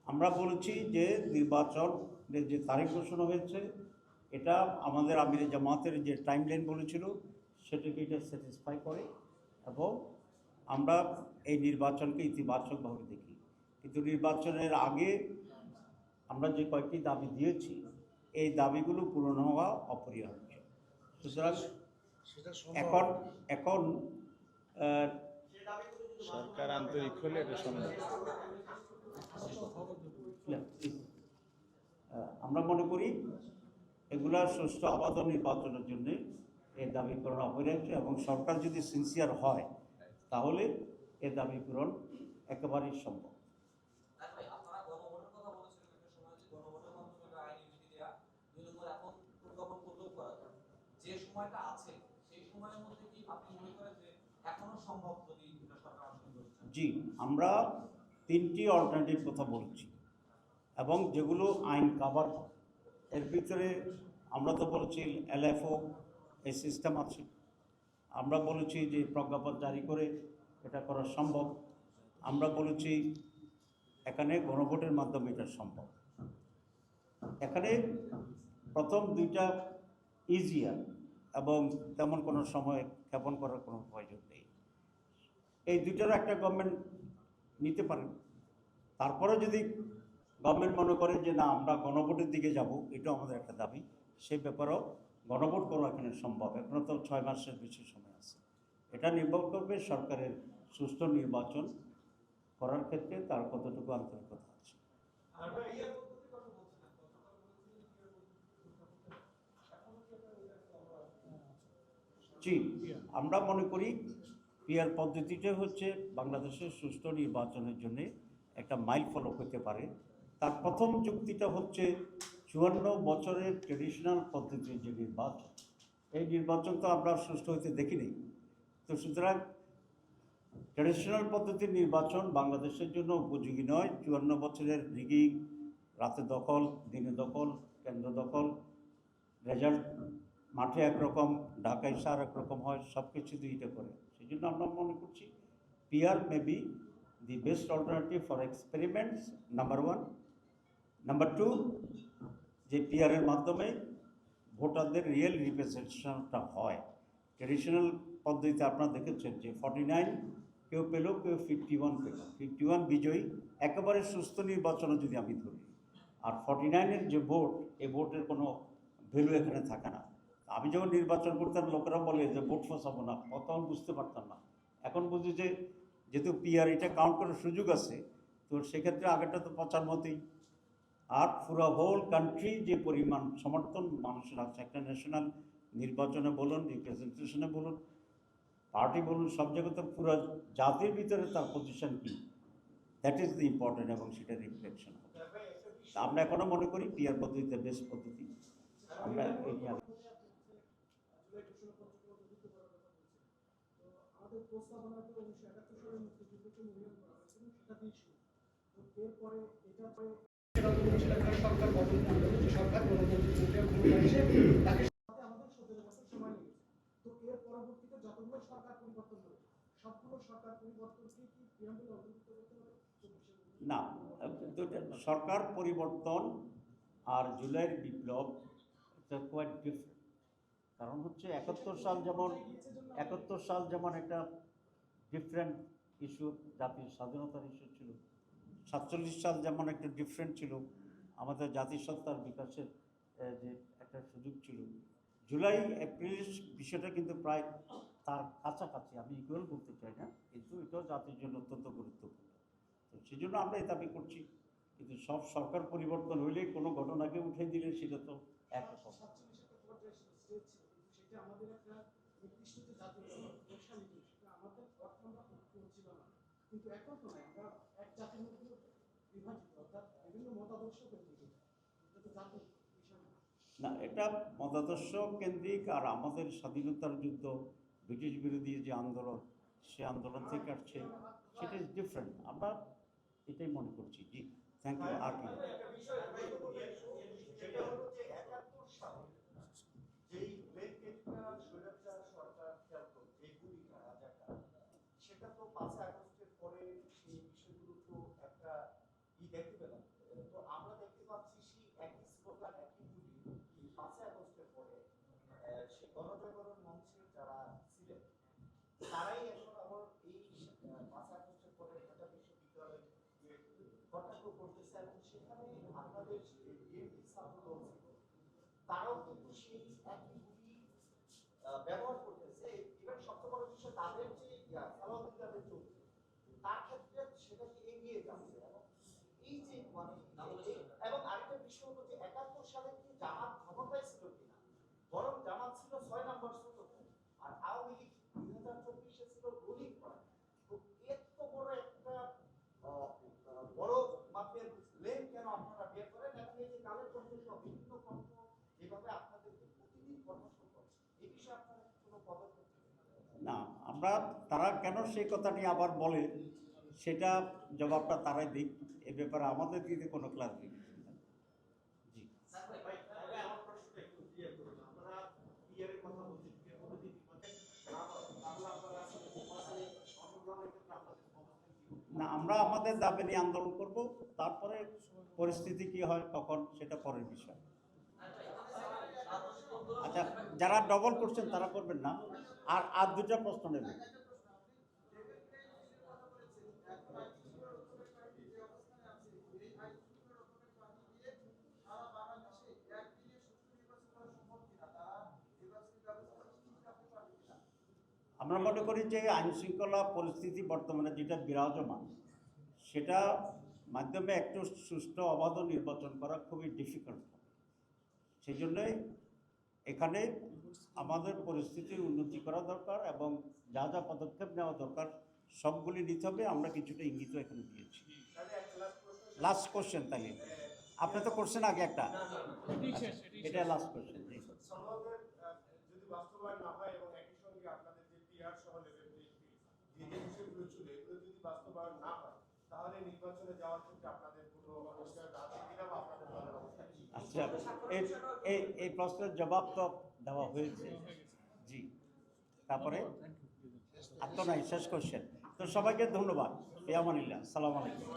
আমরা বলেছি যে নির্বাচনের যে তারিখ ঘোষণা হয়েছে এটা আমাদের আমির জামাতের যে টাইমলাইন বলেছিল সেটাকে এটা স্যাটিসফাই করে এবং আমরা এই নির্বাচনকে ইতিবাচকভাবে দেখি। কিন্তু নির্বাচনের আগে আমরা যে কয়েকটি দাবি দিয়েছি এই দাবিগুলো পূরণ হওয়া অপরিহার্য। সুতরাং এখন এখন সরকার আন্তরিক হলে এটা সম্ভব। আমরা মনে করি এগুলা সুষ্ঠু অবাধ নির্বাচনের জন্য এই দাবি পূরণ অপরিহার্য এবং সরকার যদি সিনসিয়ার হয় তাহলে এ দাবি পূরণ একেবারেই সম্ভব। জি, আমরা 3টি অল্টারনেটিভ কথা বলছি এবং যেগুলো আইন কাভার এর ভিতরে আমরা তো বলেছি এলএফও এই সিস্টেম আছে, আমরা বলেছি যে প্রজ্ঞাপন জারি করে এটা করা সম্ভব, আমরা বলেছি এখানে গণভোটের মাধ্যমে এটা সম্ভব। এখানে প্রথম দুইটা ইজিয়ার এবং তেমন কোনো সময় ক্ষেপণ করার কোনো প্রয়োজন নেই। এই দুইটারও একটা গভর্নমেন্ট নিতে পারেন। তারপরে যদি গভর্নমেন্ট মনে করে যে না আমরা গণভোটের দিকে যাব, এটাও আমাদের একটা দাবি, সেই ব্যাপারেও গণভোট করা এখানে সম্ভব। এখনও তো 6 মাসের বেশি সময় আছে। এটা নির্ভর করবে সরকারের সুষ্ঠু নির্বাচন করার ক্ষেত্রে তার কতটুকু আন্তরিকতা আছে। জি, আমরা মনে করি পিআর পদ্ধতিটা হচ্ছে বাংলাদেশের সুষ্ঠু নির্বাচনের জন্য একটা মাইল ফলক হতে পারে। তার প্রথম যুক্তিটা হচ্ছে 54 বছরের ট্রেডিশনাল পদ্ধতির যে নির্বাচন, এই নির্বাচন তো আমরা সুষ্ঠু হইতে দেখিনি। তো সুতরাং ট্রেডিশনাল পদ্ধতির নির্বাচন বাংলাদেশের জন্য উপযোগী নয়। 54 বছরের রিগিং, রাতে দখল, দিনে দখল, কেন্দ্র দখল, রেজাল্ট মাঠে একরকম, ঢাকায় সার একরকম হয়, সব কিছু দুইটা করে। সেই জন্য আমরা মনে করছি PR may be the best alternative for experiments, number 1। Number 2, যে পিআরের মাধ্যমে ভোটারদের রিয়েল রিপ্রেজেন্টেশনটা হয়। ট্রেডিশনাল পদ্ধতিতে আপনারা দেখেছেন যে 49 কেউ পেল, কেউ 51 পেল, 51 বিজয়ী। একেবারে সুস্থ নির্বাচনে যদি আমি ধরি, আর 49-এর যে ভোট, এই ভোটের কোনো ভ্যালু এখানে থাকে না। আমি যখন নির্বাচন করতাম লোকেরা বলে যে ভোট ফসাবো না, তখন বুঝতে পারতাম না। এখন বুঝি যে যেহেতু পিআর এটা কাউন্ট করার সুযোগ আছে, তো সেক্ষেত্রে আগেরটা তো পচার মতোই। আর পুরো হোল কান্ট্রি যে পরিমাণ সমর্থন মানুষের আছে একটা ন্যাশনাল নির্বাচনে বলুন, রিপ্রেজেন্টেশনে বলুন, পার্টি বলুন, সব জায়গাতে পুরো জাতির ভিতরে তার পজিশন কী, দ্যাট ইজ দ্য ইম্পর্টেন্ট এবং সেটা রিফ্লেকশন হবে। আমরা এখনও মনে করি পিআর পদ্ধতিতে বেস্ট পদ্ধতি। আমরা এই নিয়ে না, সরকার পরিবর্তন আর জুলাইয়ের বিপ্লব এটা কোয়াইট ডিফারেন্ট। কারণ হচ্ছে 71 সাল যেমন একটা ডিফারেন্ট ইস্যু, জাতির স্বাধীনতার ইস্যু ছিল। 47 সাল যেমন একটা ডিফারেন্ট ছিল, আমাদের জাতিসত্তার বিকাশের যে একটা সুযোগ ছিল। জুলাই এপ্রিল বিষয়টা কিন্তু প্রায় তার কাছাকাছি, আমি ইকুয়াল বলতে চাই না, কিন্তু এটাও জাতির জন্য অত্যন্ত গুরুত্বপূর্ণ। তো সেই জন্য আমরা এই দাবি করছি। কিন্তু সব সরকার পরিবর্তন হইলে কোনো ঘটনাকে উঠে দিলে সেটা তো একরকম। না, এটা মতাদর্শ কেন্দ্রিক। আর আমাদের স্বাধীনতার যুদ্ধ, ব্রিটিশ বিরোধী যে আন্দোলন, সে আন্দোলন থেকে আসছে, সেটা ইজ ডিফারেন্ট। আমরা এটাই মনে করছি। জি, থ্যাংক ইউ। আর কি গণজাগরণ মঞ্চের যারা ছিলেন তারাই এখন আবার এই 5 আগস্টের পরে ঢাকা বিশ্ববিদ্যালয়ে কটাক্ষ করতেছে এবং সেখানে আপনাদের বিএনপি ছাত্র দল ছিল তারাও কিন্তু সেই একই ভূমি ব্যবহার করতেছে। ইভেন সবচেয়ে বড় বিষয় তাদের যে সালাউদ্দিন তাদের চলছে তার ক্ষেত্রে সেটাকে এগিয়ে যাচ্ছে এবং এই যে মানে এবং আরেকটা বিষয় হলো যে 71 সালে কি জামাত ক্ষমতায় ছিল কিনা, বরং জামাত ছিল 6 নম্বর ছোটতে আর আওয়ামী লীগ 2024 ছিল রুলিং পার্টি। তো এত বড় একটা বড় মাপের ব্লেম কেন আপনারা বের করেন এবং এই যে কালের কণ্ঠ সহ বিভিন্ন কণ্ঠ যেভাবে আপনাদেরকে প্রতিদিন কটাক্ষ করে এই বিষয়ে আপনারা কোনো পদক্ষেপ নেবেন? না, আমরা তারা কেন সেই কথাটি আবার বলে সেটা জবাবটা তারাই দিক। এ ব্যাপারে আমাদের দিকে কোনো ক্লারিফিকেশন নেই। জি, ভাই তাহলে আমার প্রশ্নটা একটু ক্লিয়ার করুন। আপনারা পিয়ারের কথা বলছেন, পিয়ার পদ্ধতি না হয় তাহলে আপনারা আসলে নির্বাচনে অংশগ্রহণের ক্ষেত্রে আপনাদের অবস্থান কি হবে? না, আমরা আমাদের দাবি নিয়ে আন্দোলন করব, তারপরে পরিস্থিতি কি হয় তখন সেটা পরের বিষয়। আচ্ছা, যারা ডবল করছেন তারা করবেন না, আর দুটা প্রশ্ন নেবেন। আমরা মনে করি যে আইন শৃঙ্খলা পরিস্থিতি বর্তমানে যেটা বিরাজমান সেটা মাধ্যমে একটু সুষ্ঠু অবাধ নির্বাচন করা খুবই ডিফিকাল্ট। সেই জন্যই এখানে আমাদের পরিস্থিতির উন্নতি করা দরকার এবং যা যা পদক্ষেপ নেওয়া দরকার সবগুলি নিতে হবে। আমরা কিছুটা ইঙ্গিত এখানে দিয়েছি। লাস্ট কোশ্চেন তাহলে আপনি তো করছেন আগে একটা, এটা লাস্ট কোশ্চেন। জি, সনদের যদি বাস্তবায়ন না হয় এবং একই সঙ্গে আপনাদের যে পিআর সহ লেভেল যে বিষয়গুলো ছিল এগুলো যদি বাস্তবায়ন না হয় তাহলে নির্বাচনে যাওয়ার ক্ষেত্রে আপনাদের কোনো অনিশ্চয়তা আছে কিনা বা আপনাদের দলের অবস্থা কি? আচ্ছা, এই প্রশ্নের জবাব তো দেওয়া হয়েছে। জি, তারপরে আর তো নাই, শেষ কোশ্চেন। তো সবাইকে ধন্যবাদ। ফিয়ামানিল্লাহ, সালাম আলাইকুম।